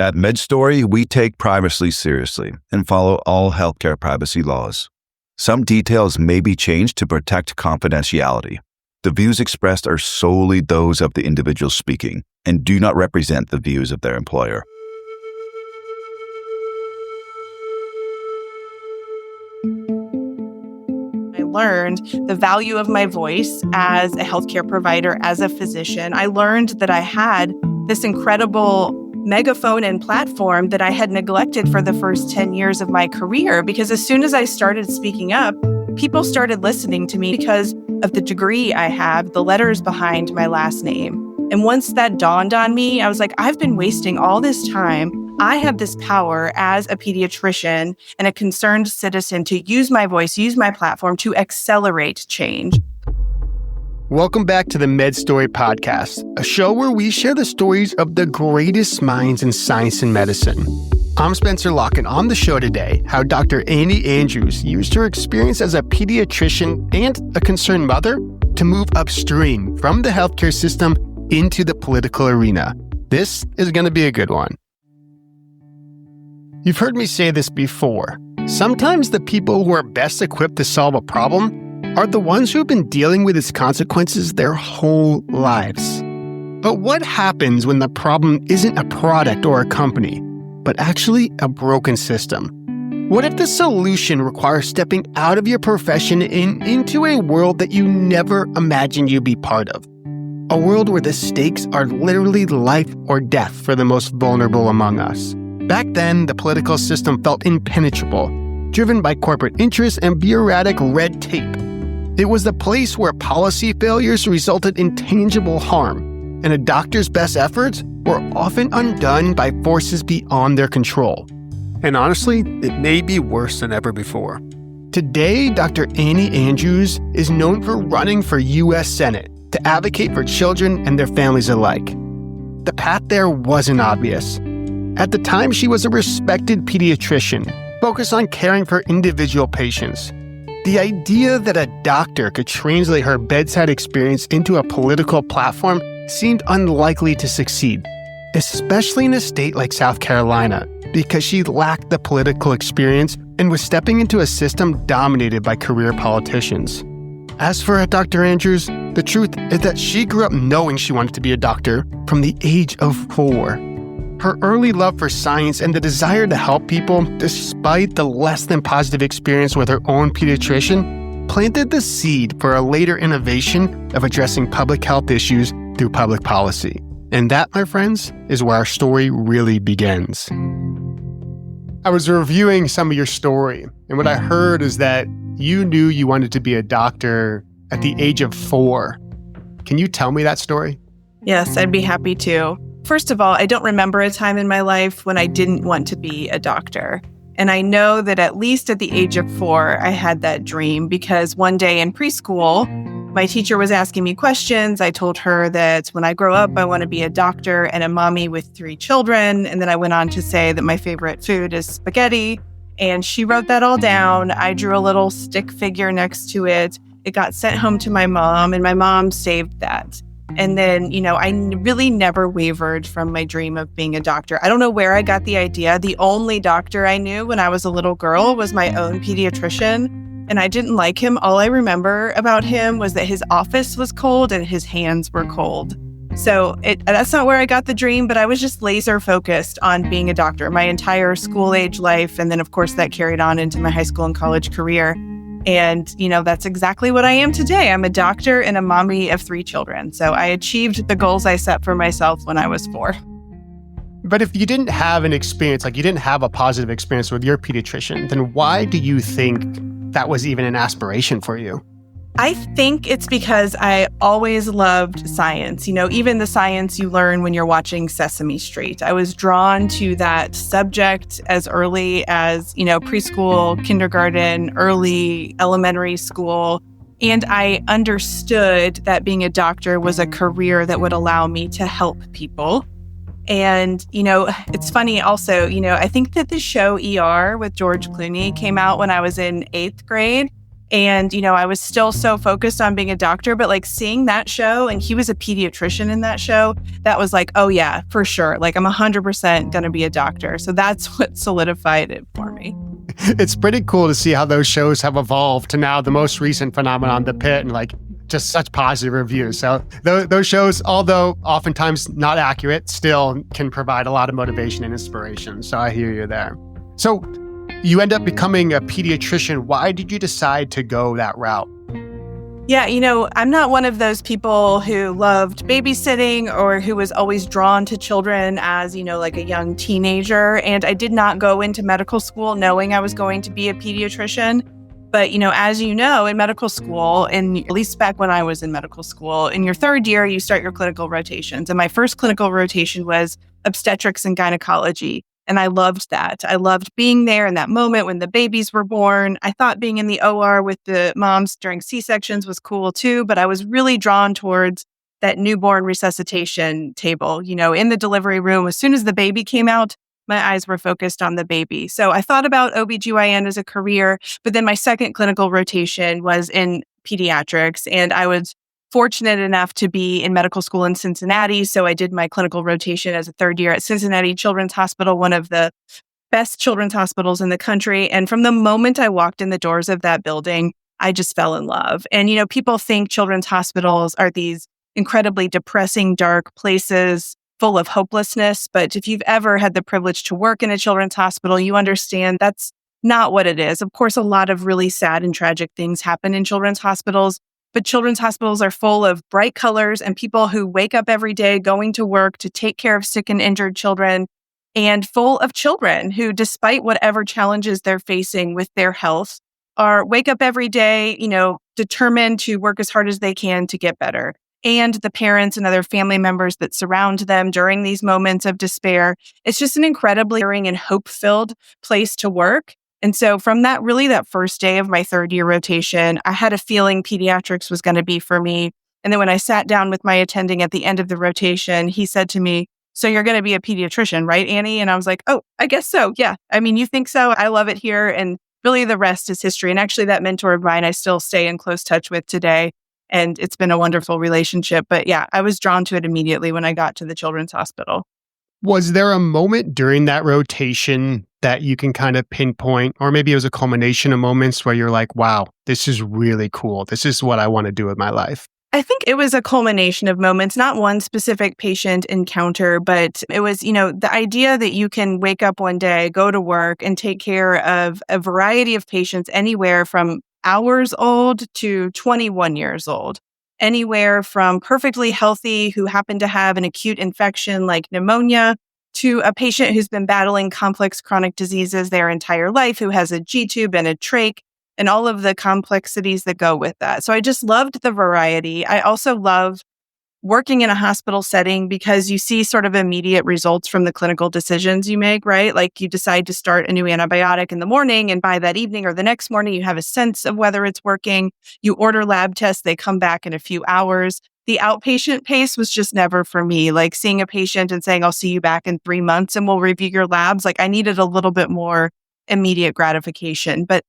At MedStory, we take privacy seriously and follow all healthcare privacy laws. Some details may be changed to protect confidentiality. The views expressed are solely those of the individual speaking and do not represent the views of their employer. I learned the value of my voice as a healthcare provider, as a physician. I learned that I had this incredible megaphone and platform that I had neglected for the first 10 years of my career, because as soon as I started speaking up, people started listening to me because of the degree I have, the letters behind my last name. And once that dawned on me, I was like, I've been wasting all this time. I have this power as a pediatrician and a concerned citizen to use my voice, use my platform to accelerate change. Welcome back to the MedStory podcast, a show where we share the stories of the greatest minds in science and medicine. I'm Spencer Locke, and on the show today, how Dr. Annie Andrews used her experience as a pediatrician and a concerned mother to move upstream from the healthcare system into the political arena. This is going to be a good one. You've heard me say this before. Sometimes the people who are best equipped to solve a problem are the ones who have been dealing with its consequences their whole lives. But what happens when the problem isn't a product or a company, but actually a broken system? What if the solution requires stepping out of your profession and into a world that you never imagined you'd be part of? A world where the stakes are literally life or death for the most vulnerable among us. Back then, the political system felt impenetrable, driven by corporate interests and bureaucratic red tape. It was the place where policy failures resulted in tangible harm, and a doctor's best efforts were often undone by forces beyond their control. And honestly, it may be worse than ever before. Today, Dr. Annie Andrews is known for running for U.S. Senate to advocate for children and their families alike. The path there wasn't obvious. At the time, she was a respected pediatrician, focused on caring for individual patients. The idea that a doctor could translate her bedside experience into a political platform seemed unlikely to succeed, especially in a state like South Carolina, because she lacked the political experience and was stepping into a system dominated by career politicians. As for Dr. Andrews, the truth is that she grew up knowing she wanted to be a doctor from the age of 4. Her early love for science and the desire to help people, despite the less than positive experience with her own pediatrician, planted the seed for a later innovation of addressing public health issues through public policy. And that, my friends, is where our story really begins. I was reviewing some of your story, and what I heard is that you knew you wanted to be a doctor at the age of 4. Can you tell me that story? Yes, I'd be happy to. First of all, I don't remember a time in my life when I didn't want to be a doctor. And I know that at least at the age of 4, I had that dream because one day in preschool, my teacher was asking me questions. I told her that when I grow up, I want to be a doctor and a mommy with 3 children. And then I went on to say that my favorite food is spaghetti. And she wrote that all down. I drew a little stick figure next to it. It got sent home to my mom, and my mom saved that. And then, I really never wavered from my dream of being a doctor. I don't know where I got the idea. The only doctor I knew when I was a little girl was my own pediatrician, and I didn't like him. All I remember about him was that his office was cold and his hands were cold. So that's not where I got the dream, but I was just laser focused on being a doctor my entire school age life. And then, of course, that carried on into my high school and college career. And, that's exactly what I am today. I'm a doctor and a mommy of 3 children. So I achieved the goals I set for myself when I was 4. But if you didn't have an experience, like you didn't have a positive experience with your pediatrician, then why do you think that was even an aspiration for you? I think it's because I always loved science, even the science you learn when you're watching Sesame Street. I was drawn to that subject as early as, preschool, kindergarten, early elementary school. And I understood that being a doctor was a career that would allow me to help people. And, it's funny also, I think that the show ER with George Clooney came out when I was in 8th grade. And, I was still so focused on being a doctor, but like seeing that show, and he was a pediatrician in that show, that was like, oh yeah, for sure. Like I'm 100% going to be a doctor. So that's what solidified it for me. It's pretty cool to see how those shows have evolved to now the most recent phenomenon, The Pit, and like just such positive reviews. So those shows, although oftentimes not accurate, still can provide a lot of motivation and inspiration. So I hear you there. So you end up becoming a pediatrician. Why did you decide to go that route? Yeah, I'm not one of those people who loved babysitting or who was always drawn to children as, like a young teenager. And I did not go into medical school knowing I was going to be a pediatrician. But, as you know, in medical school, and at least back when I was in medical school, in your third year, you start your clinical rotations. And my first clinical rotation was obstetrics and gynecology. And I loved that. I loved being there in that moment when the babies were born. I thought being in the OR with the moms during C-sections was cool too, but I was really drawn towards that newborn resuscitation table. In the delivery room, as soon as the baby came out, my eyes were focused on the baby. So I thought about OBGYN as a career, but then my second clinical rotation was in pediatrics, and I was fortunate enough to be in medical school in Cincinnati. So I did my clinical rotation as a third year at Cincinnati Children's Hospital, one of the best children's hospitals in the country. And from the moment I walked in the doors of that building, I just fell in love. And, people think children's hospitals are these incredibly depressing, dark places full of hopelessness. But if you've ever had the privilege to work in a children's hospital, you understand that's not what it is. Of course, a lot of really sad and tragic things happen in children's hospitals. But children's hospitals are full of bright colors and people who wake up every day going to work to take care of sick and injured children, and full of children who, despite whatever challenges they're facing with their health, wake up every day, determined to work as hard as they can to get better. And the parents and other family members that surround them during these moments of despair. It's just an incredibly caring and hope-filled place to work. And so from that first day of my third year rotation, I had a feeling pediatrics was going to be for me. And then when I sat down with my attending at the end of the rotation, he said to me, "So you're going to be a pediatrician, right, Annie?" And I was like, "Oh, I guess so. Yeah. I mean, you think so? I love it here." And really the rest is history. And actually that mentor of mine, I still stay in close touch with today. And it's been a wonderful relationship. But yeah, I was drawn to it immediately when I got to the children's hospital. Was there a moment during that rotation that you can kind of pinpoint, or maybe it was a culmination of moments where you're like, wow, this is really cool. This is what I want to do with my life? I think it was a culmination of moments, not one specific patient encounter, but it was, the idea that you can wake up one day, go to work, and take care of a variety of patients anywhere from hours old to 21 years old. Anywhere from perfectly healthy who happen to have an acute infection like pneumonia to a patient who's been battling complex chronic diseases their entire life, who has a G-tube and a trach and all of the complexities that go with that. So I just loved the variety. I also loved working in a hospital setting because you see sort of immediate results from the clinical decisions you make, right? Like you decide to start a new antibiotic in the morning, and by that evening or the next morning, you have a sense of whether it's working. You order lab tests, they come back in a few hours. The outpatient pace was just never for me. Like seeing a patient and saying, "I'll see you back in 3 months and we'll review your labs." Like I needed a little bit more immediate gratification. But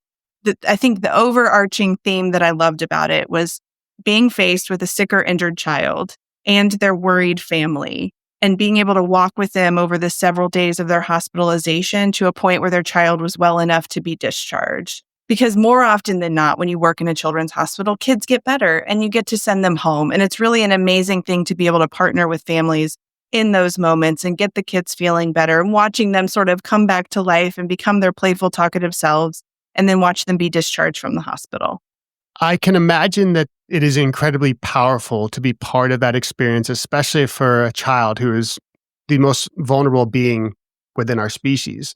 I think the overarching theme that I loved about it was being faced with a sick or injured child and their worried family, and being able to walk with them over the several days of their hospitalization to a point where their child was well enough to be discharged. Because more often than not, when you work in a children's hospital, kids get better and you get to send them home. And it's really an amazing thing to be able to partner with families in those moments and get the kids feeling better and watching them sort of come back to life and become their playful, talkative selves, and then watch them be discharged from the hospital. I can imagine that it is incredibly powerful to be part of that experience, especially for a child who is the most vulnerable being within our species.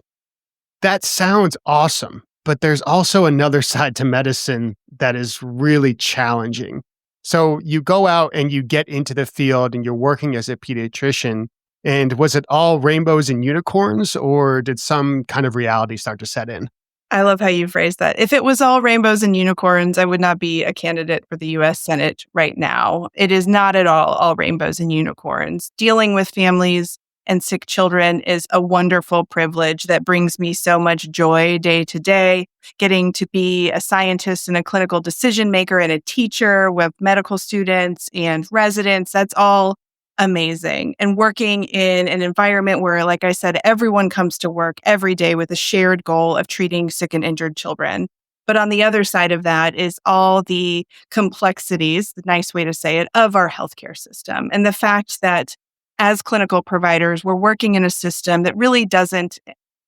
That sounds awesome, but there's also another side to medicine that is really challenging. So you go out and you get into the field and you're working as a pediatrician. And was it all rainbows and unicorns, or did some kind of reality start to set in? I love how you phrased that. If it was all rainbows and unicorns, I would not be a candidate for the US Senate right now. It is not at all rainbows and unicorns. Dealing with families and sick children is a wonderful privilege that brings me so much joy day to day. Getting to be a scientist and a clinical decision maker and a teacher with medical students and residents, that's all amazing. And working in an environment where, like I said, everyone comes to work every day with a shared goal of treating sick and injured children. But on the other side of that is all the complexities, the nice way to say it, of our healthcare system. And the fact that as clinical providers, we're working in a system that really doesn't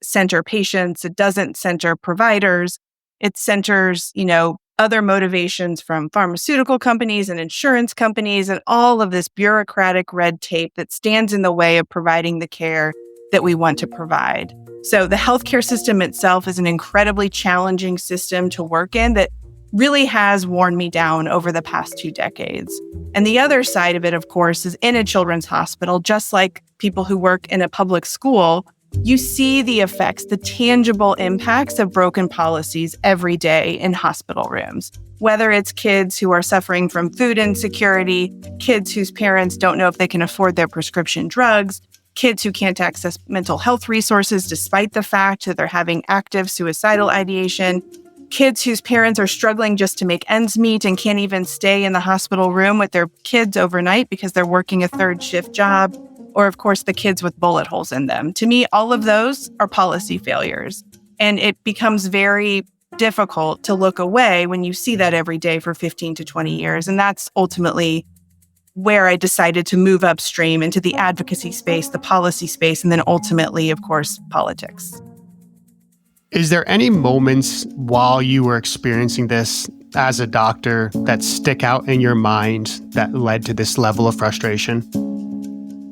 center patients. It doesn't center providers. It centers, other motivations from pharmaceutical companies and insurance companies and all of this bureaucratic red tape that stands in the way of providing the care that we want to provide. So the healthcare system itself is an incredibly challenging system to work in that really has worn me down over the past 2 decades. And the other side of it, of course, is in a children's hospital, just like people who work in a public school, you see the effects, the tangible impacts of broken policies every day in hospital rooms. Whether it's kids who are suffering from food insecurity, kids whose parents don't know if they can afford their prescription drugs, kids who can't access mental health resources despite the fact that they're having active suicidal ideation, kids whose parents are struggling just to make ends meet and can't even stay in the hospital room with their kids overnight because they're working a third shift job, or of course the kids with bullet holes in them. To me, all of those are policy failures. And it becomes very difficult to look away when you see that every day for 15 to 20 years. And that's ultimately where I decided to move upstream into the advocacy space, the policy space, and then ultimately, of course, politics. Is there any moments while you were experiencing this as a doctor that stick out in your mind that led to this level of frustration?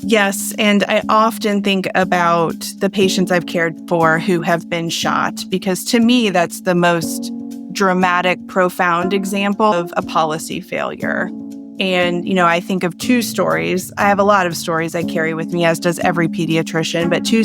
Yes, and I often think about the patients I've cared for who have been shot, because to me, that's the most dramatic, profound example of a policy failure. And, I think of 2 stories. I have a lot of stories I carry with me, as does every pediatrician, but two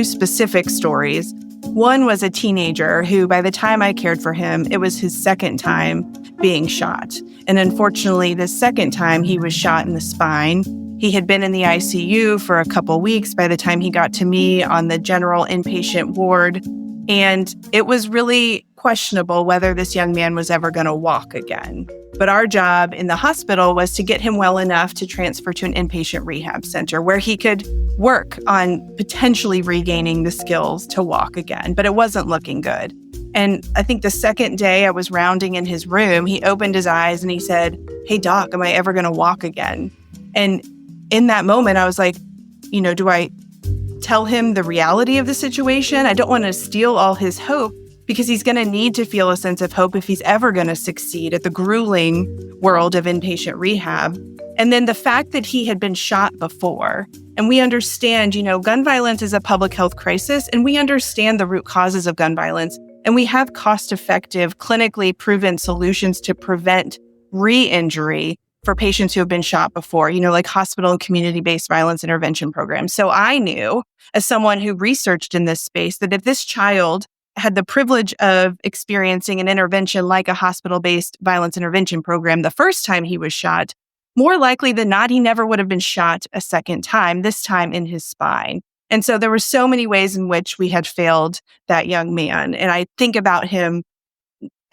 specific stories. One was a teenager who, by the time I cared for him, it was his second time being shot. And unfortunately, the second time he was shot in the spine. He had been in the ICU for a couple weeks by the time he got to me on the general inpatient ward. And it was really questionable whether this young man was ever going to walk again. But our job in the hospital was to get him well enough to transfer to an inpatient rehab center where he could work on potentially regaining the skills to walk again. But it wasn't looking good. And I think the second day I was rounding in his room, he opened his eyes and he said, "Hey, doc, am I ever going to walk again?" And in that moment, I was like, do I tell him the reality of the situation? I don't want to steal all his hope, because he's going to need to feel a sense of hope if he's ever going to succeed at the grueling world of inpatient rehab. And then the fact that he had been shot before. And we understand, gun violence is a public health crisis, and we understand the root causes of gun violence. And we have cost-effective, clinically proven solutions to prevent re-injury for patients who have been shot before, like hospital and community-based violence intervention programs. So I knew, as someone who researched in this space, that if this child had the privilege of experiencing an intervention like a hospital-based violence intervention program the first time he was shot, more likely than not, he never would have been shot a second time, this time in his spine. And so there were so many ways in which we had failed that young man. And I think about him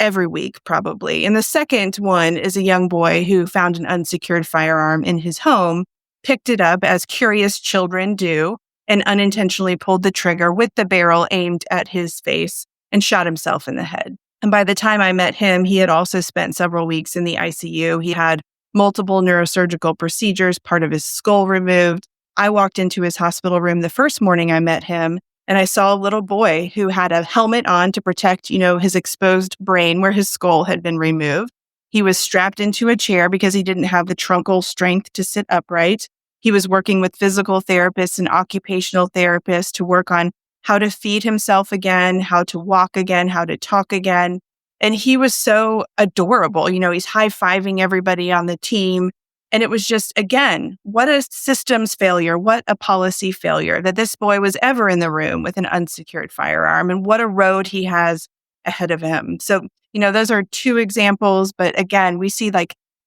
every week, probably. And the second one is a young boy who found an unsecured firearm in his home, picked it up as curious children do, and unintentionally pulled the trigger with the barrel aimed at his face and shot himself in the head. And by the time I met him, he had also spent several weeks in the ICU. He had multiple neurosurgical procedures, part of his skull removed. I walked into his hospital room the first morning I met him, and I saw a little boy who had a helmet on to protect, his exposed brain where his skull had been removed. He was strapped into a chair because he didn't have the truncal strength to sit upright. He was working with physical therapists and occupational therapists to work on how to feed himself again, how to walk again, how to talk again. And he was so adorable. He's high-fiving everybody on the team. And it was just, again, what a systems failure, what a policy failure that this boy was ever in the room with an unsecured firearm, and what a road he has ahead of him. So, those are 2 examples. But again, we see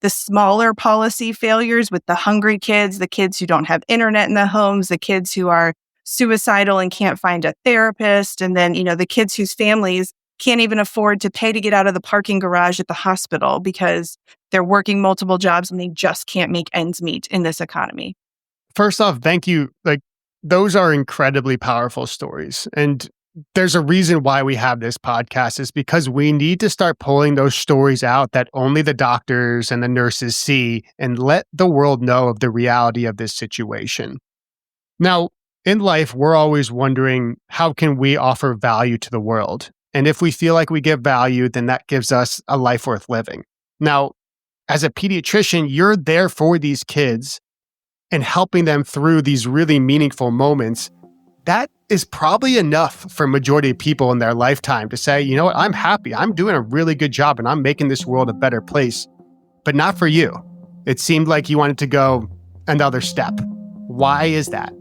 the smaller policy failures with the hungry kids, the kids who don't have internet in the homes, the kids who are suicidal and can't find a therapist, and then, the kids whose families can't even afford to pay to get out of the parking garage at the hospital because they're working multiple jobs and they just can't make ends meet in this economy. First off, thank you. Those are incredibly powerful stories. And there's a reason why we have this podcast is because we need to start pulling those stories out that only the doctors and the nurses see and let the world know of the reality of this situation. Now, in life, we're always wondering, how can we offer value to the world? And if we feel like we give value, then that gives us a life worth living. Now, as a pediatrician, you're there for these kids and helping them through these really meaningful moments. That is probably enough for a majority of people in their lifetime to say, you know what, I'm happy. I'm doing a really good job and I'm making this world a better place. But not for you. It seemed like you wanted to go another step. Why is that?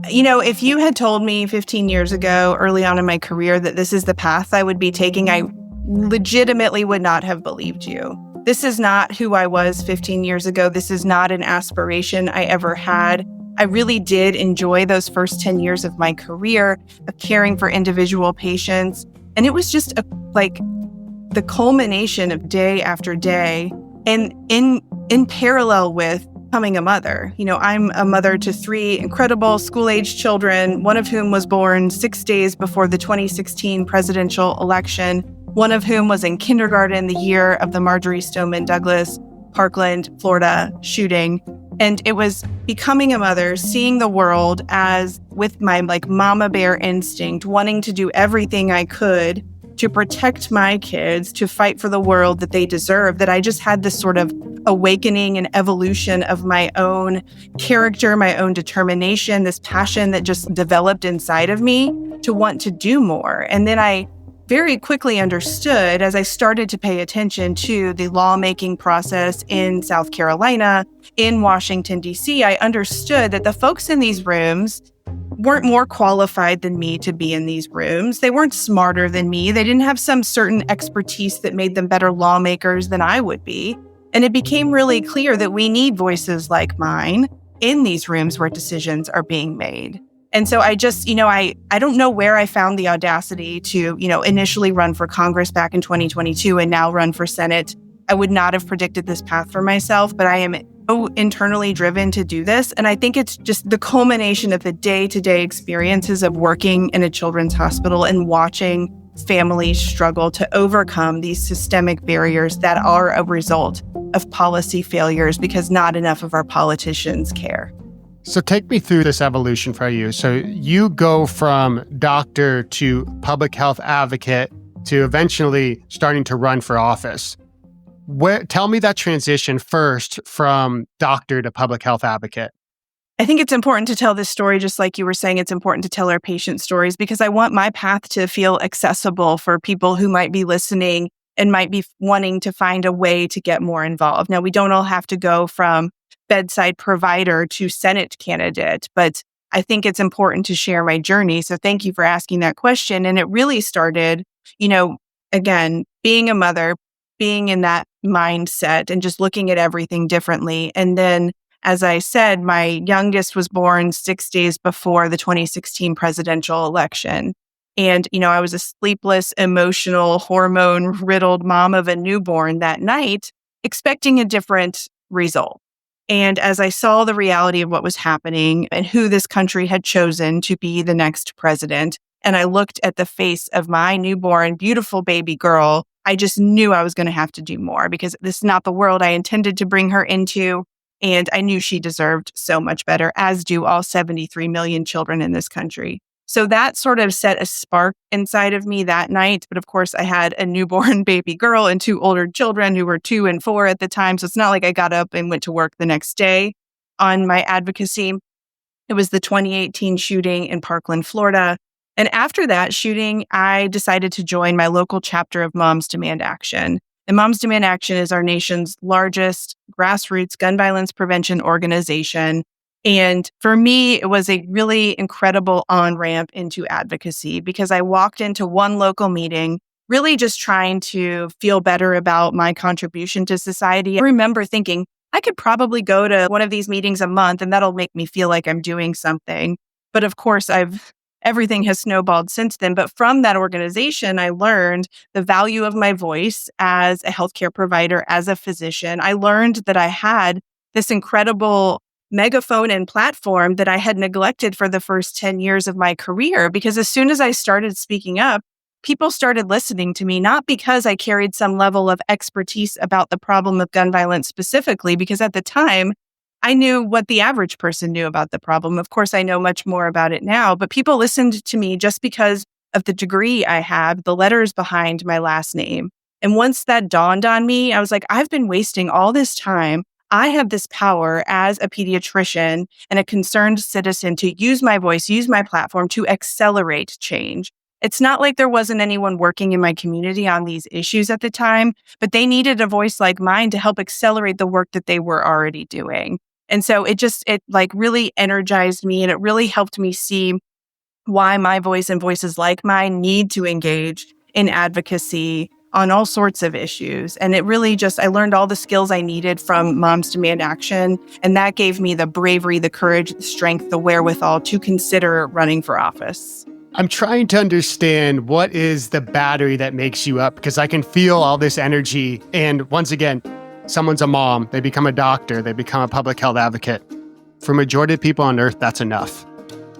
If you had told me 15 years ago, early on in my career, that this is the path I would be taking, I legitimately would not have believed you. This is not who I was 15 years ago. This is not an aspiration I ever had. I really did enjoy those first 10 years of my career of caring for individual patients. And it was just the culmination of day after day. And in parallel with becoming a mother. I'm a mother to 3 incredible school-age children, one of whom was born 6 days before the 2016 presidential election, one of whom was in kindergarten the year of the Marjorie Stoneman Douglas, Parkland, Florida shooting. And it was becoming a mother, seeing the world as with my mama bear instinct, wanting to do everything I could to protect my kids, to fight for the world that they deserve, that I just had this sort of awakening and evolution of my own character, my own determination, this passion that just developed inside of me to want to do more. And then I very quickly understood, as I started to pay attention to the lawmaking process in South Carolina, in Washington, D.C., I understood that the folks in these rooms weren't more qualified than me to be in these rooms. They weren't smarter than me. They didn't have some certain expertise that made them better lawmakers than I would be. And it became really clear that we need voices like mine in these rooms where decisions are being made. And so I just, I don't know where I found the audacity to, initially run for Congress back in 2022 and now run for Senate. I would not have predicted this path for myself, but I am so internally driven to do this. And I think it's just the culmination of the day-to-day experiences of working in a children's hospital and watching families struggle to overcome these systemic barriers that are a result of policy failures because not enough of our politicians care. So take me through this evolution for you. So you go from doctor to public health advocate to eventually starting to run for office. Tell me that transition first from doctor to public health advocate. I think it's important to tell this story, just like you were saying, it's important to tell our patient stories because I want my path to feel accessible for people who might be listening and might be wanting to find a way to get more involved. Now, we don't all have to go from bedside provider to Senate candidate, but I think it's important to share my journey. So thank you for asking that question. And it really started, again, being a mother, being in that mindset and just looking at everything differently. And then, as I said, my youngest was born 6 days before the 2016 presidential election. And, I was a sleepless, emotional, hormone-riddled mom of a newborn that night, expecting a different result. And as I saw the reality of what was happening and who this country had chosen to be the next president, and I looked at the face of my newborn, beautiful baby girl, I just knew I was going to have to do more because this is not the world I intended to bring her into. And I knew she deserved so much better, as do all 73 million children in this country. So that sort of set a spark inside of me that night. But of course, I had a newborn baby girl and 2 older children who were 2 and 4 at the time. So it's not like I got up and went to work the next day on my advocacy. It was the 2018 shooting in Parkland, Florida. And after that shooting, I decided to join my local chapter of Moms Demand Action. And Moms Demand Action is our nation's largest grassroots gun violence prevention organization. And for me, it was a really incredible on-ramp into advocacy because I walked into one local meeting really just trying to feel better about my contribution to society. I remember thinking, I could probably go to one of these meetings a month and that'll make me feel like I'm doing something. But of course, everything has snowballed since then. But from that organization, I learned the value of my voice as a healthcare provider, as a physician. I learned that I had this incredible megaphone and platform that I had neglected for the first 10 years of my career, because as soon as I started speaking up, people started listening to me, not because I carried some level of expertise about the problem of gun violence specifically, because at the time, I knew what the average person knew about the problem. Of course, I know much more about it now, but people listened to me just because of the degree I have, the letters behind my last name. And once that dawned on me, I was like, I've been wasting all this time. I have this power as a pediatrician and a concerned citizen to use my voice, use my platform to accelerate change. It's not like there wasn't anyone working in my community on these issues at the time, but they needed a voice like mine to help accelerate the work that they were already doing. And so it like really energized me, and it really helped me see why my voice and voices like mine need to engage in advocacy on all sorts of issues. And it really I learned all the skills I needed from Moms Demand Action. And that gave me the bravery, the courage, the strength, the wherewithal to consider running for office. I'm trying to understand what is the battery that makes you up, because I can feel all this energy. And once again, someone's a mom, they become a doctor, they become a public health advocate. For majority of people on earth, that's enough.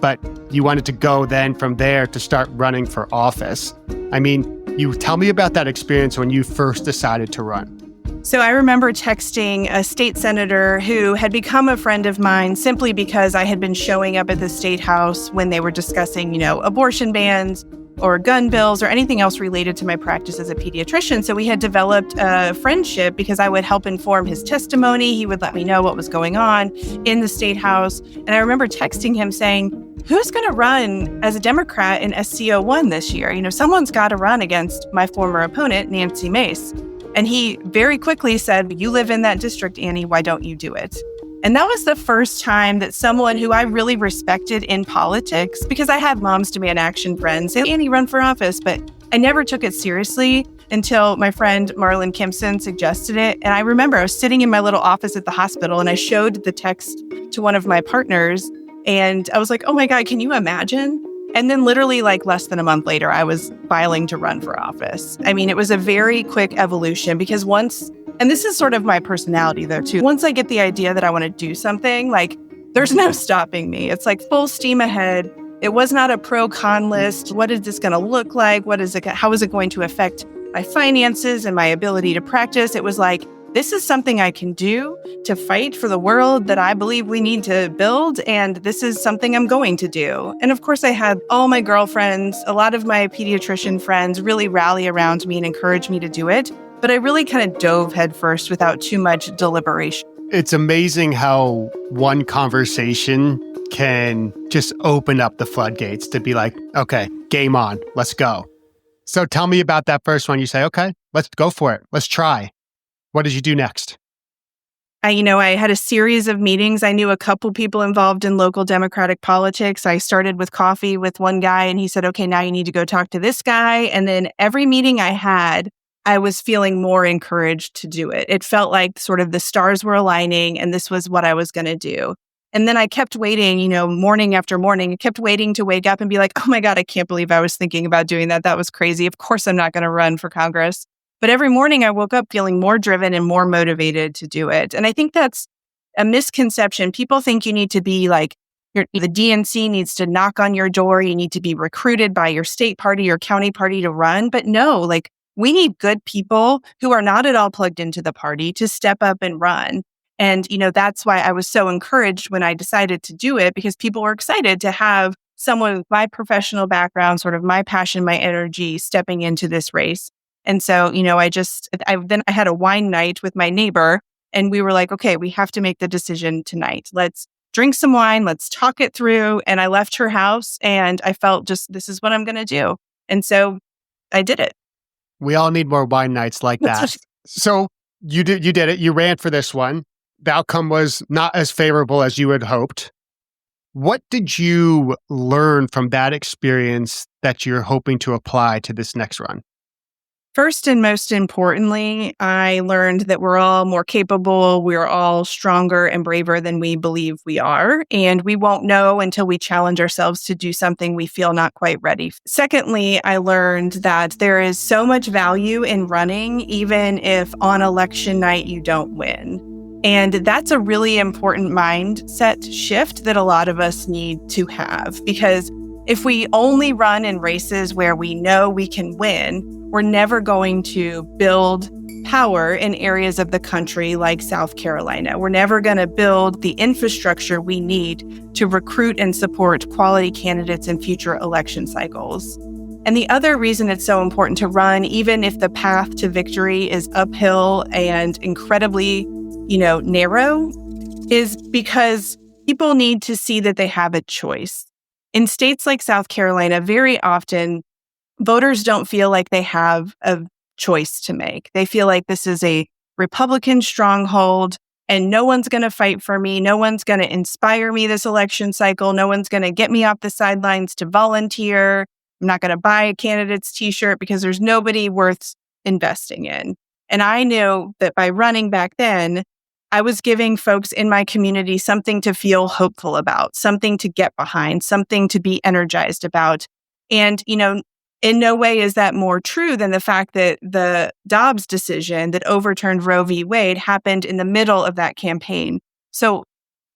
But you wanted to go then from there to start running for office. I mean, you tell me about that experience when you first decided to run. So I remember texting a state senator who had become a friend of mine simply because I had been showing up at the state house when they were discussing, abortion bans or gun bills or anything else related to my practice as a pediatrician. So we had developed a friendship because I would help inform his testimony. He would let me know what was going on in the state house. And I remember texting him saying, who's going to run as a Democrat in SCO1 this year? Someone's got to run against my former opponent, Nancy Mace. And he very quickly said, you live in that district, Annie, why don't you do it? And that was the first time that someone who I really respected in politics, because I had Moms Demand Action friends say, Annie, run for office, but I never took it seriously until my friend Marlon Kimpson suggested it. And I remember I was sitting in my little office at the hospital and I showed the text to one of my partners and I was like, oh my God, can you imagine? And then literally less than a month later, I was filing to run for office. I mean, it was a very quick evolution because and this is sort of my personality though too, once I get the idea that I want to do something, there's no stopping me. It's full steam ahead. It was not a pro-con list. What is this going to look like? How is it going to affect my finances and my ability to practice? It was this is something I can do to fight for the world that I believe we need to build. And this is something I'm going to do. And of course, I had all my girlfriends, a lot of my pediatrician friends really rally around me and encourage me to do it. But I really kind of dove headfirst without too much deliberation. It's amazing how one conversation can just open up the floodgates to be like, okay, game on, let's go. So tell me about that first one. You say, okay, let's go for it. Let's try. What did you do next? I had a series of meetings. I knew a couple people involved in local Democratic politics. I started with coffee with one guy and he said, okay, now you need to go talk to this guy. And then every meeting I had, I was feeling more encouraged to do it. It felt like sort of the stars were aligning and this was what I was going to do. And then I kept waiting, morning after morning, I kept waiting to wake up and be like, oh my God, I can't believe I was thinking about doing that. That was crazy. Of course, I'm not going to run for Congress. But every morning I woke up feeling more driven and more motivated to do it. And I think that's a misconception. People think you need to be the DNC needs to knock on your door. You need to be recruited by your state party or county party to run. But no, we need good people who are not at all plugged into the party to step up and run. And, that's why I was so encouraged when I decided to do it, because people were excited to have someone with my professional background, sort of my passion, my energy stepping into this race. And so, I had a wine night with my neighbor and we were like, okay, we have to make the decision tonight. Let's drink some wine. Let's talk it through. And I left her house and I felt this is what I'm going to do. And so I did it. We all need more wine nights like that. So you did it. You ran for this one. The outcome was not as favorable as you had hoped. What did you learn from that experience that you're hoping to apply to this next run? First and most importantly, I learned that we're all more capable. We're all stronger and braver than we believe we are. And we won't know until we challenge ourselves to do something we feel not quite ready. Secondly, I learned that there is so much value in running, even if on election night you don't win. And that's a really important mindset shift that a lot of us need to have, because if we only run in races where we know we can win, we're never going to build power in areas of the country like South Carolina. We're never going to build the infrastructure we need to recruit and support quality candidates in future election cycles. And the other reason it's so important to run, even if the path to victory is uphill and incredibly, narrow, is because people need to see that they have a choice. In states like South Carolina, very often, voters don't feel like they have a choice to make. They feel like this is a Republican stronghold and no one's going to fight for me. No one's going to inspire me this election cycle. No one's going to get me off the sidelines to volunteer. I'm not going to buy a candidate's t-shirt because there's nobody worth investing in. And I knew that by running back then, I was giving folks in my community something to feel hopeful about, something to get behind, something to be energized about. And, in no way is that more true than the fact that the Dobbs decision that overturned Roe v. Wade happened in the middle of that campaign. So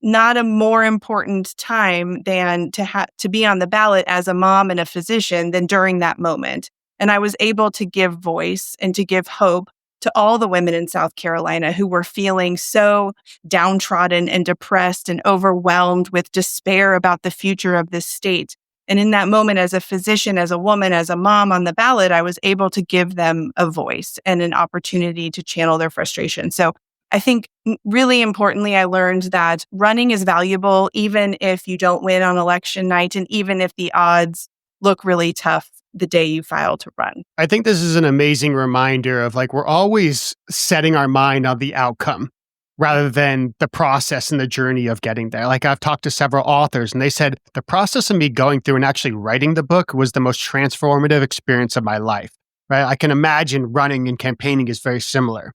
not a more important time than to be on the ballot as a mom and a physician than during that moment. And I was able to give voice and to give hope to all the women in South Carolina who were feeling so downtrodden and depressed and overwhelmed with despair about the future of this state. And in that moment, as a physician, as a woman, as a mom on the ballot, I was able to give them a voice and an opportunity to channel their frustration. So I think really importantly, I learned that running is valuable, even if you don't win on election night, and even if the odds look really tough the day you file to run. I think this is an amazing reminder of we're always setting our mind on the outcome rather than the process and the journey of getting there. I've talked to several authors and they said the process of me going through and actually writing the book was the most transformative experience of my life, right? I can imagine running and campaigning is very similar.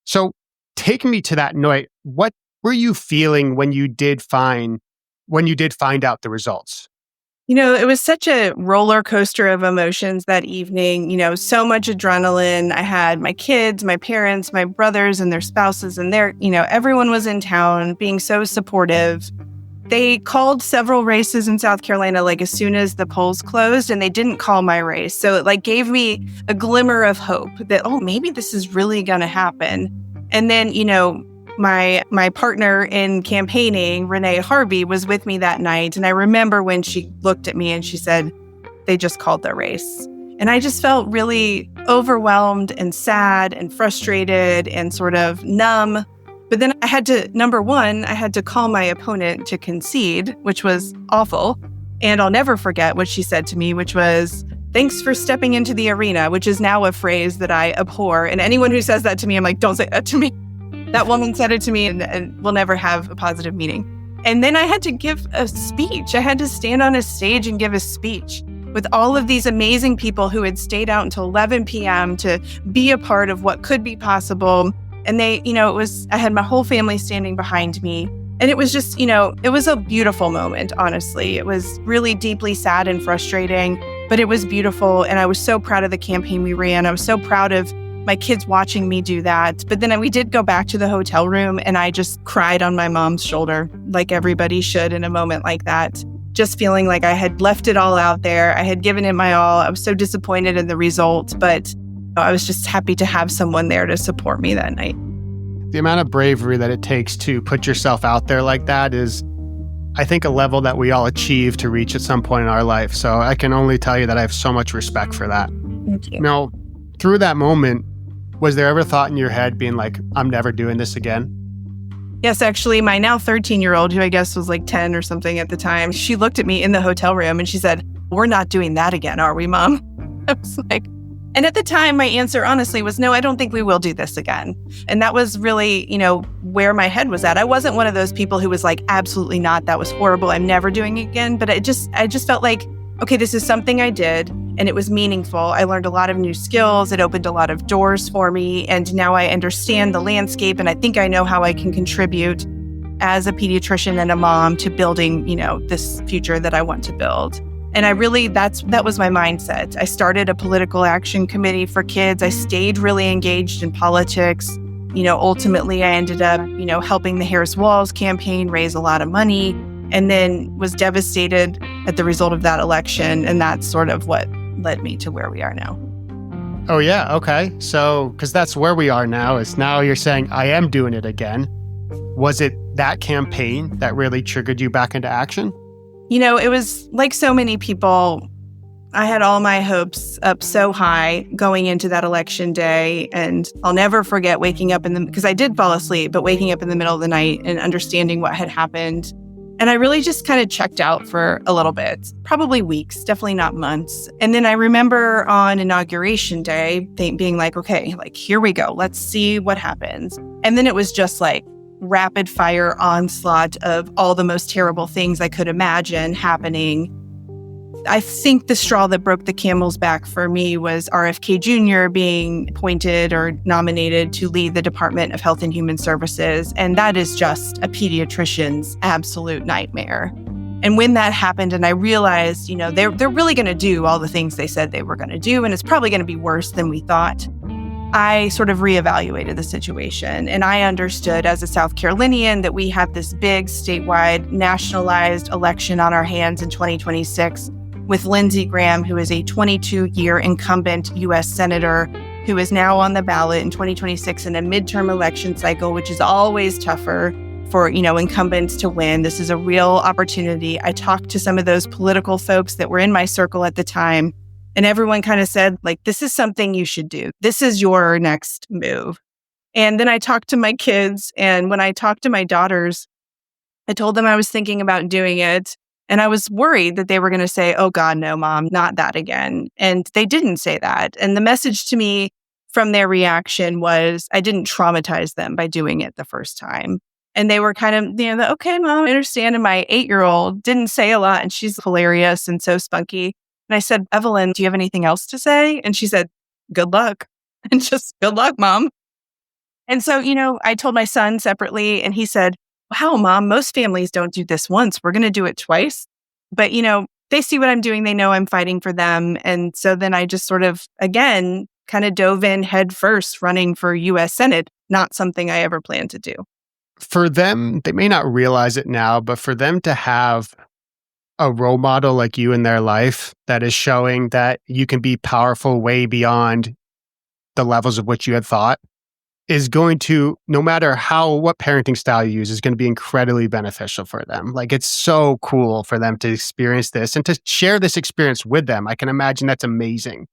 So take me to that night. What were you feeling when you did find out the results? It was such a roller coaster of emotions that evening, so much adrenaline. I had my kids, my parents, my brothers and their spouses, and everyone was in town being so supportive. They called several races in South Carolina, as soon as the polls closed, and they didn't call my race. So it gave me a glimmer of hope that, maybe this is really going to happen. And then, my partner in campaigning, Renee Harvey, was with me that night. And I remember when she looked at me and she said, they just called their race. And I just felt really overwhelmed and sad and frustrated and sort of numb. But then I had to call my opponent to concede, which was awful. And I'll never forget what she said to me, which was, "Thanks for stepping into the arena," which is now a phrase that I abhor. And anyone who says that to me, I'm like, don't say that to me. That woman said it to me and will never have a positive meaning. And then I had to give a speech. I had to stand on a stage and give a speech with all of these amazing people who had stayed out until 11 p.m. to be a part of what could be possible. And I had my whole family standing behind me. And it was just, it was a beautiful moment, honestly. It was really deeply sad and frustrating, but it was beautiful. And I was so proud of the campaign we ran. I was so proud of my kids watching me do that. But then we did go back to the hotel room and I just cried on my mom's shoulder, like everybody should in a moment like that. Just feeling like I had left it all out there. I had given it my all. I was so disappointed in the result, but I was just happy to have someone there to support me that night. The amount of bravery that it takes to put yourself out there like that is, I think, a level that we all achieve to reach at some point in our life. So I can only tell you that I have so much respect for that. Thank you. Now, through that moment, was there ever thought in your head being like, I'm never doing this again? Yes, actually, my now 13-year-old, who I guess was 10 or something at the time, she looked at me in the hotel room and she said, "We're not doing that again, are we, Mom?" I was like, and at the time, my answer honestly was, no, I don't think we will do this again. And that was really, where my head was at. I wasn't one of those people who was like, absolutely not, that was horrible, I'm never doing it again. But I just felt like, okay, this is something I did. and it was meaningful. I learned a lot of new skills. It opened a lot of doors for me. And now I understand the landscape, and I think I know how I can contribute as a pediatrician and a mom to building, this future that I want to build. And I really, that was my mindset. I started a political action committee for kids. I stayed really engaged in politics. Ultimately I ended up, helping the Harris Walls campaign raise a lot of money, and then was devastated at the result of that election. And that's sort of what led me to where we are now. Oh, yeah. Okay. So, because that's where we are now, is now you're saying, I am doing it again. Was it that campaign that really triggered you back into action? It was like so many people. I had all my hopes up so high going into that election day. And I'll never forget waking up because I did fall asleep, but waking up in the middle of the night and understanding what had happened. And I really just kind of checked out for a little bit, probably weeks, definitely not months. And then I remember on Inauguration Day being like, okay, here we go. Let's see what happens. And then it was just like rapid fire onslaught of all the most terrible things I could imagine happening. I think the straw that broke the camel's back for me was RFK Jr. being appointed or nominated to lead the Department of Health and Human Services. And that is just a pediatrician's absolute nightmare. And when that happened and I realized, they're really going to do all the things they said they were going to do, and it's probably going to be worse than we thought, I sort of reevaluated the situation. And I understood as a South Carolinian that we have this big statewide nationalized election on our hands in 2026 with Lindsey Graham, who is a 22-year incumbent U.S. Senator who is now on the ballot in 2026 in a midterm election cycle, which is always tougher for, incumbents to win. This is a real opportunity. I talked to some of those political folks that were in my circle at the time, and everyone kind of said, this is something you should do. This is your next move. And then I talked to my kids, and when I talked to my daughters, I told them I was thinking about doing it. And I was worried that they were going to say, oh God, no, Mom, not that again. And they didn't say that. And the message to me from their reaction was I didn't traumatize them by doing it the first time. And they were kind of, okay, Mom, I understand. And my 8-year-old didn't say a lot, and she's hilarious and so spunky. And I said, Evelyn, do you have anything else to say? And she said, good luck. And just good luck, Mom. And so, I told my son separately, and he said, wow, Mom, most families don't do this once. We're going to do it twice. But, they see what I'm doing. They know I'm fighting for them. And so then I just sort of, again, kind of dove in head first, running for U.S. Senate, not something I ever planned to do. For them, they may not realize it now, but for them to have a role model like you in their life that is showing that you can be powerful way beyond the levels of which you had thought, is going to, no matter what parenting style you use, is going to be incredibly beneficial for them. It's so cool for them to experience this and to share this experience with them. I can imagine that's amazing.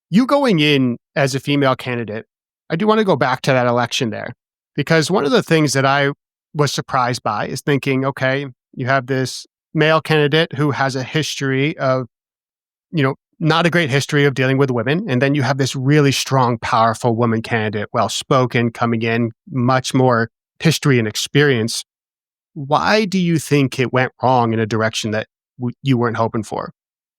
You going in as a female candidate, I do want to go back to that election there, because one of the things that I was surprised by is thinking, okay, you have this male candidate who has a history of, not a great history of dealing with women. And then you have this really strong, powerful woman candidate, well-spoken, coming in, much more history and experience. Why do you think it went wrong in a direction that you weren't hoping for?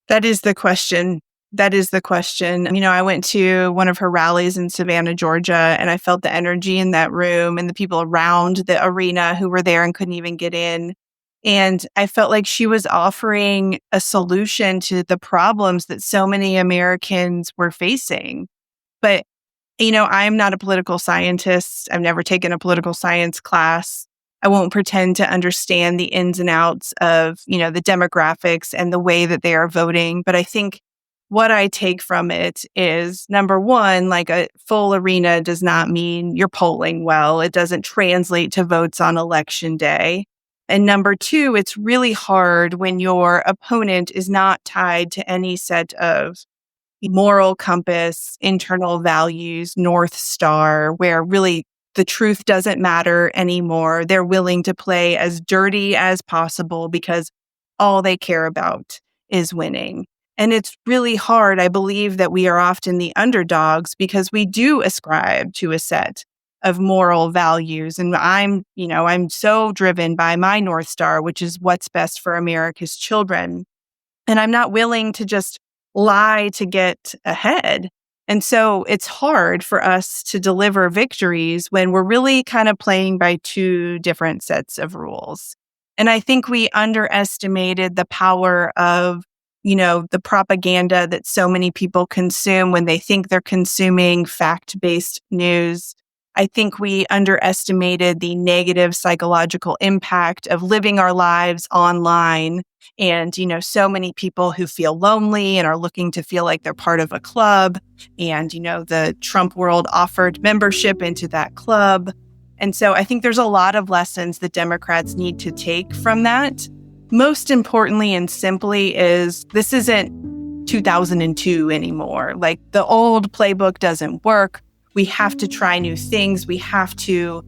That is the question. I went to one of her rallies in Savannah, Georgia, and I felt the energy in that room and the people around the arena who were there and couldn't even get in. And I felt like she was offering a solution to the problems that so many Americans were facing. But, I'm not a political scientist. I've never taken a political science class. I won't pretend to understand the ins and outs of, the demographics and the way that they are voting. But I think what I take from it is, number one, a full arena does not mean you're polling well. It doesn't translate to votes on election day. And number two, it's really hard when your opponent is not tied to any set of moral compass, internal values, North Star, where really the truth doesn't matter anymore. They're willing to play as dirty as possible because all they care about is winning. And it's really hard. I believe that we are often the underdogs because we do ascribe to a set of moral values. And I'm so driven by my North Star, which is what's best for America's children. And I'm not willing to just lie to get ahead. And so it's hard for us to deliver victories when we're really kind of playing by two different sets of rules. And I think we underestimated the power of, the propaganda that so many people consume when they think they're consuming fact-based news. I think we underestimated the negative psychological impact of living our lives online. And, so many people who feel lonely and are looking to feel like they're part of a club. And, the Trump world offered membership into that club. And so I think there's a lot of lessons that Democrats need to take from that. Most importantly and simply is this isn't 2002 anymore. Like the old playbook doesn't work. We have to try new things. We have to,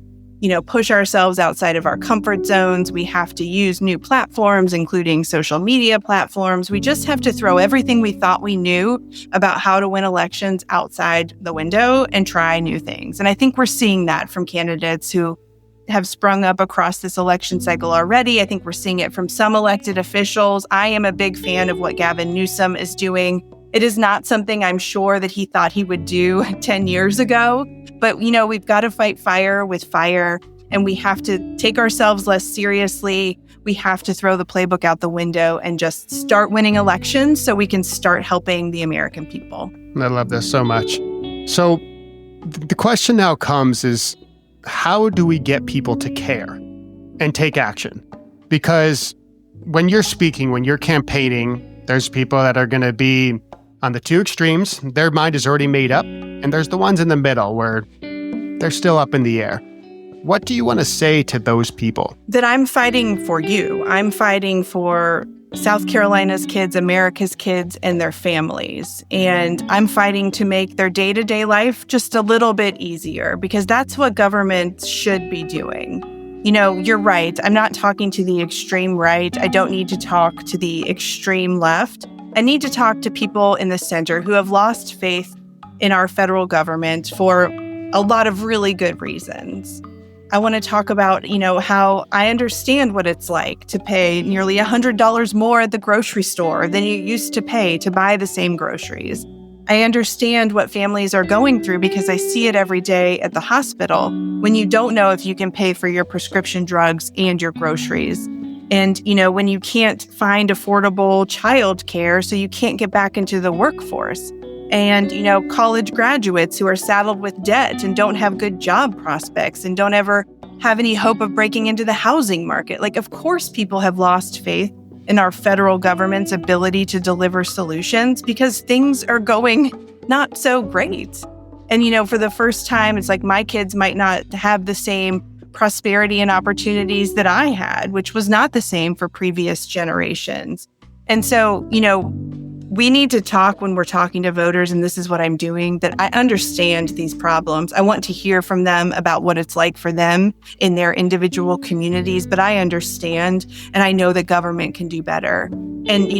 push ourselves outside of our comfort zones. We have to use new platforms, including social media platforms. We just have to throw everything we thought we knew about how to win elections outside the window and try new things. And I think we're seeing that from candidates who have sprung up across this election cycle already. I think we're seeing it from some elected officials. I am a big fan of what Gavin Newsom is doing. It is not something I'm sure that he thought he would do 10 years ago. But, we've got to fight fire with fire, and we have to take ourselves less seriously. We have to throw the playbook out the window and just start winning elections so we can start helping the American people. I love this so much. So the question now comes is, how do we get people to care and take action? Because when you're speaking, when you're campaigning, there's people that are going to be on the two extremes. Their mind is already made up. And there's the ones in the middle where they're still up in the air. What do you want to say to those people? That I'm fighting for you. I'm fighting for South Carolina's kids, America's kids, and their families. And I'm fighting to make their day-to-day life just a little bit easier, because that's what government should be doing. You're right. I'm not talking to the extreme right. I don't need to talk to the extreme left. I need to talk to people in the center who have lost faith in our federal government for a lot of really good reasons. I want to talk about, how I understand what it's like to pay nearly $100 more at the grocery store than you used to pay to buy the same groceries. I understand what families are going through because I see it every day at the hospital when you don't know if you can pay for your prescription drugs and your groceries. And, when you can't find affordable childcare, so you can't get back into the workforce. And, college graduates who are saddled with debt and don't have good job prospects and don't ever have any hope of breaking into the housing market. Like, of course, people have lost faith in our federal government's ability to deliver solutions because things are going not so great. And, for the first time, it's like my kids might not have the same prosperity and opportunities that I had, which was not the same for previous generations. And so, we need to talk when we're talking to voters, and this is what I'm doing, that I understand these problems. I want to hear from them about what it's like for them in their individual communities, but I understand, and I know that government can do better. And,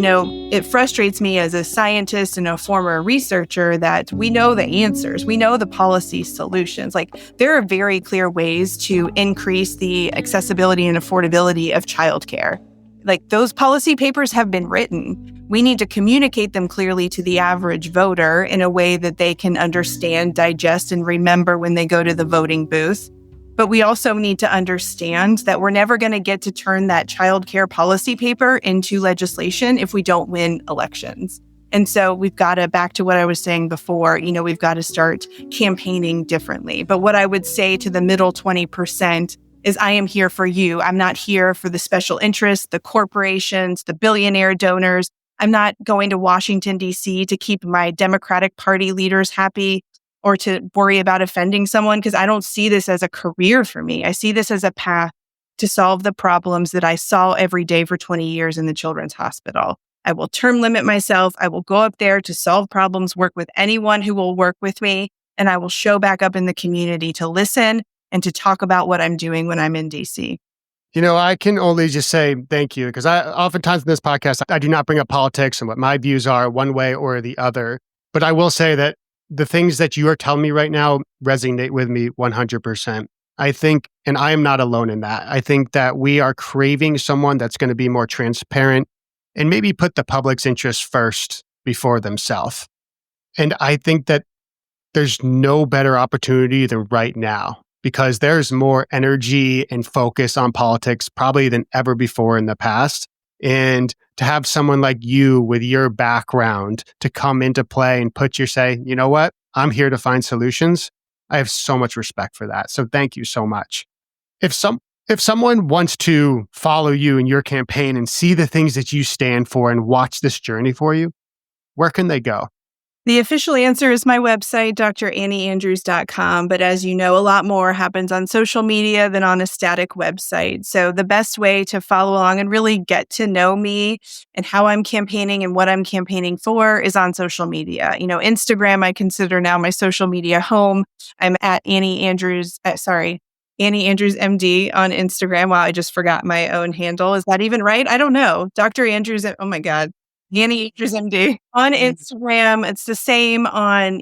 it frustrates me as a scientist and a former researcher that we know the answers. We know the policy solutions. Like, there are very clear ways to increase the accessibility and affordability of childcare. Like, those policy papers have been written. We need to communicate them clearly to the average voter in a way that they can understand, digest, and remember when they go to the voting booth. But we also need to understand that we're never going to get to turn that childcare policy paper into legislation if we don't win elections. And so we've got to, back to what I was saying before, we've got to start campaigning differently. But what I would say to the middle 20% is I am here for you. I'm not here for the special interests, the corporations, the billionaire donors. I'm not going to Washington, D.C. to keep my Democratic Party leaders happy or to worry about offending someone, because I don't see this as a career for me. I see this as a path to solve the problems that I saw every day for 20 years in the Children's Hospital. I will term limit myself. I will go up there to solve problems, work with anyone who will work with me, and I will show back up in the community to listen and to talk about what I'm doing when I'm in D.C. I can only just say thank you, because oftentimes in this podcast, I do not bring up politics and what my views are one way or the other. But I will say that the things that you are telling me right now resonate with me 100%. I think, and I am not alone in that, I think that we are craving someone that's going to be more transparent and maybe put the public's interest first before themselves. And I think that there's no better opportunity than right now, because there's more energy and focus on politics probably than ever before in the past. And to have someone like you with your background to come into play and put your say, you know what, I'm here to find solutions. I have so much respect for that. So thank you so much. If someone wants to follow you in your campaign and see the things that you stand for and watch this journey for you, where can they go? The official answer is my website, drannieandrews.com. But as you know, a lot more happens on social media than on a static website. So the best way to follow along and really get to know me and how I'm campaigning and what I'm campaigning for is on social media. Instagram, I consider now my social media home. I'm at Annie Andrews MD on Instagram. Wow, I just forgot my own handle. Is that even right? I don't know. Dr. Andrews, oh my God. Annie Andrews MD on Instagram. It's the same on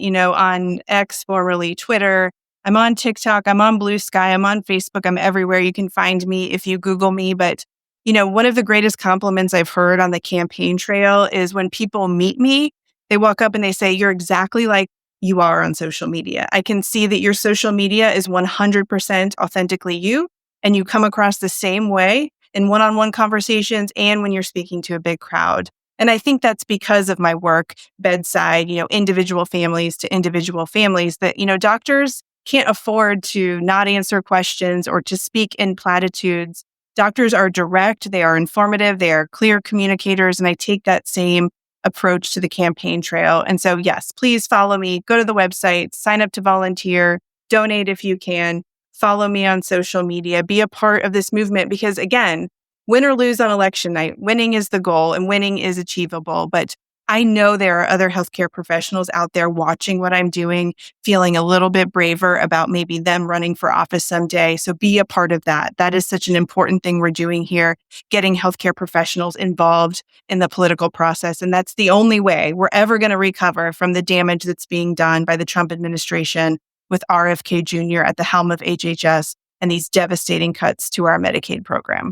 X, formerly Twitter. I'm on TikTok. I'm on Blue Sky. I'm on Facebook. I'm everywhere. You can find me if you Google me. But, one of the greatest compliments I've heard on the campaign trail is when people meet me, they walk up and they say, you're exactly like you are on social media. I can see that your social media is 100% authentically you, and you come across the same way in one-on-one conversations and when you're speaking to a big crowd. And I think that's because of my work bedside, individual families to individual families, that, doctors can't afford to not answer questions or to speak in platitudes. Doctors are direct, they are informative, they are clear communicators. And I take that same approach to the campaign trail. And so, yes, please follow me, go to the website, sign up to volunteer, donate if you can, follow me on social media, be a part of this movement, because again, win or lose on election night, winning is the goal and winning is achievable. But I know there are other healthcare professionals out there watching what I'm doing, feeling a little bit braver about maybe them running for office someday. So be a part of that. That is such an important thing we're doing here, getting healthcare professionals involved in the political process. And that's the only way we're ever going to recover from the damage that's being done by the Trump administration with RFK Jr. at the helm of HHS and these devastating cuts to our Medicaid program.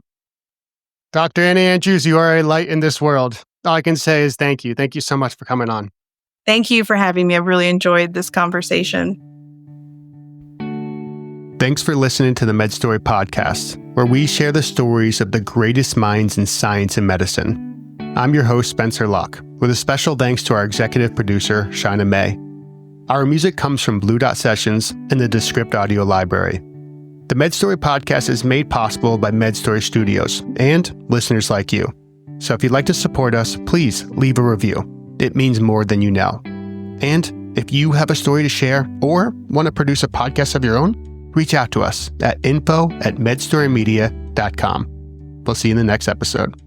Dr. Annie Andrews, you are a light in this world. All I can say is thank you. Thank you so much for coming on. Thank you for having me. I've really enjoyed this conversation. Thanks for listening to the MedStory podcast, where we share the stories of the greatest minds in science and medicine. I'm your host, Spencer Locke, with a special thanks to our executive producer, Shina May. Our music comes from Blue Dot Sessions and the Descript Audio Library. The MedStory podcast is made possible by MedStory Studios and listeners like you. So if you'd like to support us, please leave a review. It means more than you know. And if you have a story to share or want to produce a podcast of your own, reach out to us at info@medstorymedia.com. We'll see you in the next episode.